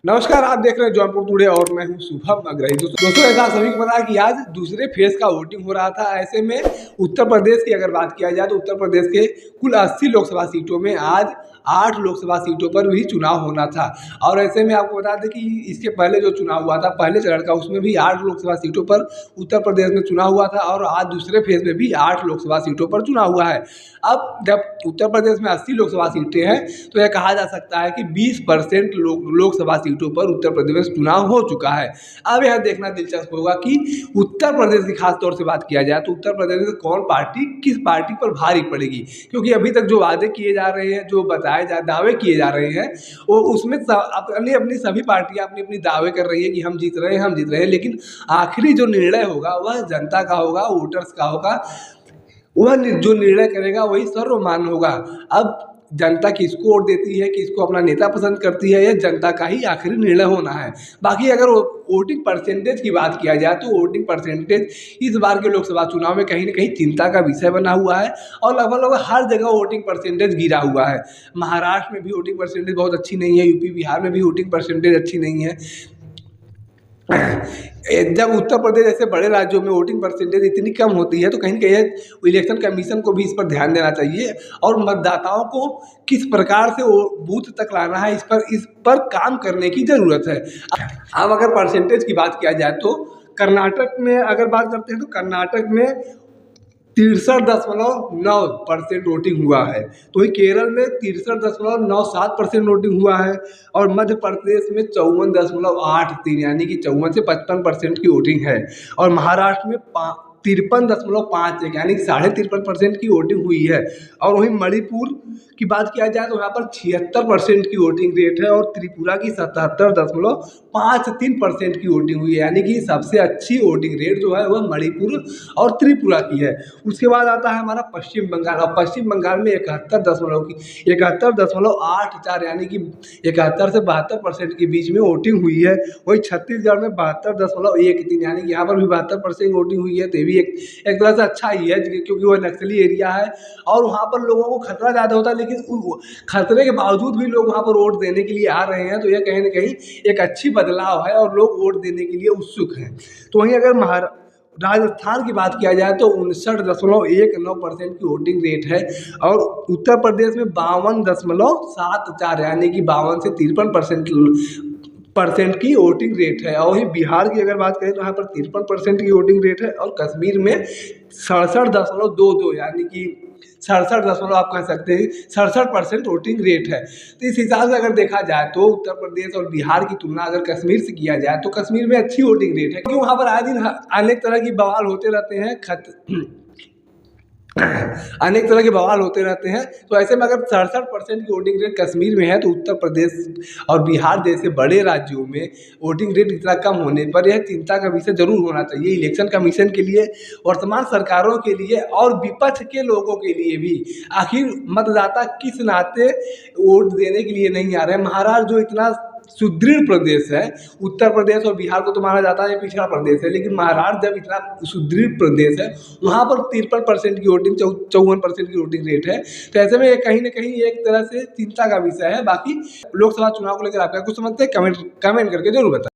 नमस्कार, आप देख रहे हैं जौनपुर टुडे और मैं हूं शुभम अग्रही। दोस्तों ऐसा सभी को पता है कि आज दूसरे फेज का वोटिंग हो रहा था। ऐसे में उत्तर प्रदेश की अगर बात किया जाए तो उत्तर प्रदेश के कुल 80 लोकसभा सीटों में आज 8 लोकसभा सीटों पर भी चुनाव होना था। और ऐसे में आपको बता दें कि इसके पहले जो चुनाव हुआ था पहले चरण का, उसमें भी 8 लोकसभा सीटों पर उत्तर प्रदेश में चुनाव हुआ था और आज दूसरे फेज में भी 8 लोकसभा सीटों पर चुनाव हुआ है। अब जब उत्तर प्रदेश में 80 लोकसभा सीटें हैं तो यह कहा जा सकता है कि 20% लोकसभा सीटों पर उत्तर प्रदेश में चुनाव हो चुका है। अब यह देखना दिलचस्प होगा कि उत्तर प्रदेश की खास तौर से बात किया जाए तो उत्तर प्रदेश में कौन पार्टी किस पार्टी पर भारी पड़ेगी, क्योंकि अभी तक जो वादे किए जा रहे हैं, जो दावे किए जा रहे हैं, वो उसमें अपनी अपनी सभी पार्टियां अपनी अपनी दावे कर रही है कि हम जीत रहे हैं, हम जीत रहे हैं। लेकिन आखिरी जो निर्णय होगा वह जनता का होगा, वोटर्स का होगा। वह जो निर्णय करेगा वही सर्वमान्य होगा। अब जनता किसको वोट देती है, किसको अपना नेता पसंद करती है, यह जनता का ही आखिरी निर्णय होना है। बाकी अगर वोटिंग परसेंटेज की बात किया जाए तो वोटिंग परसेंटेज इस बार के लोकसभा चुनाव में कहीं न कहीं चिंता का विषय बना हुआ है और लगभग हर जगह वोटिंग परसेंटेज गिरा हुआ है। महाराष्ट्र में भी वोटिंग परसेंटेज बहुत अच्छी नहीं है, यूपी बिहार में भी वोटिंग परसेंटेज अच्छी नहीं है। जब उत्तर प्रदेश जैसे बड़े राज्यों में वोटिंग परसेंटेज इतनी कम होती है तो कहीं न कहीं इलेक्शन कमीशन को भी इस पर ध्यान देना चाहिए और मतदाताओं को किस प्रकार से वो बूथ तक लाना है, इस पर काम करने की ज़रूरत है। अब अगर परसेंटेज की बात किया जाए तो कर्नाटक में अगर बात करते हैं तो कर्नाटक में 63.9% वोटिंग हुआ है। तो वही केरल में 63.97% वोटिंग हुआ है और मध्य प्रदेश में 54.83 यानी कि 54 से 55% की वोटिंग है और महाराष्ट्र में 53.51 यानी कि 53.5% की वोटिंग हुई है। और वहीं मणिपुर की बात किया जाए तो यहाँ पर 76% की वोटिंग रेट है और त्रिपुरा की 77.53% की वोटिंग हुई है, यानी कि सबसे अच्छी वोटिंग रेट जो है वह मणिपुर और त्रिपुरा की है। उसके बाद आता है हमारा पश्चिम बंगाल और पश्चिम बंगाल में 71.84 यानी कि 71 से 72% के बीच में वोटिंग हुई है। वही छत्तीसगढ़ में 72.13 यानी कि यहाँ पर भी 72% वोटिंग हुई है। तो भी एक तरह से अच्छा ही है क्योंकि वह नक्सली एरिया है और वहाँ पर लोगों को खतरा ज़्यादा होता है, लेकिन खतरे के बावजूद भी लोग वहाँ पर वोट देने के लिए आ रहे हैं। तो यह कहीं ना कहीं एक अच्छी बदलाव है और लोग वोट देने के लिए उत्सुक हैं। तो वहीं अगर राजस्थान की बात किया जाए तो 59.19% की वोटिंग रेट है और उत्तर प्रदेश में 52.74 यानी कि 52 से 53% की वोटिंग रेट है। और वहीं बिहार की अगर बात करें तो यहाँ पर 53% की वोटिंग रेट है और कश्मीर में 67.22 यानी कि 67 आप कह सकते हैं 67% वोटिंग रेट है। तो इस हिसाब से अगर देखा जाए तो उत्तर प्रदेश और बिहार की तुलना अगर कश्मीर से किया जाए तो कश्मीर में अच्छी वोटिंग रेट है, क्योंकि वहाँ पर आए दिन अनेक तरह की बवाल होते रहते हैं अनेक तरह के बवाल होते रहते हैं। तो ऐसे में अगर 67% की वोटिंग रेट कश्मीर में है तो उत्तर प्रदेश और बिहार जैसे बड़े राज्यों में वोटिंग रेट इतना कम होने पर यह चिंता का विषय जरूर होना चाहिए इलेक्शन कमीशन के लिए, वर्तमान सरकारों के लिए और विपक्ष के लोगों के लिए भी। आखिर मतदाता किस नाते वोट देने के लिए नहीं आ रहे हैं। महाराष्ट्र जो इतना सुदृढ़ प्रदेश है, उत्तर प्रदेश और बिहार को तो माना जाता है पिछड़ा प्रदेश है, लेकिन महाराष्ट्र जब इतना सुदृढ़ प्रदेश है वहाँ पर 53% की वोटिंग 54% की वोटिंग रेट है। तो ऐसे में कहीं ना कहीं एक तरह से चिंता का विषय है। बाकी लोकसभा चुनाव को लेकर आपका कुछ समझते हैं, कमेंट करके जरूर बताएं।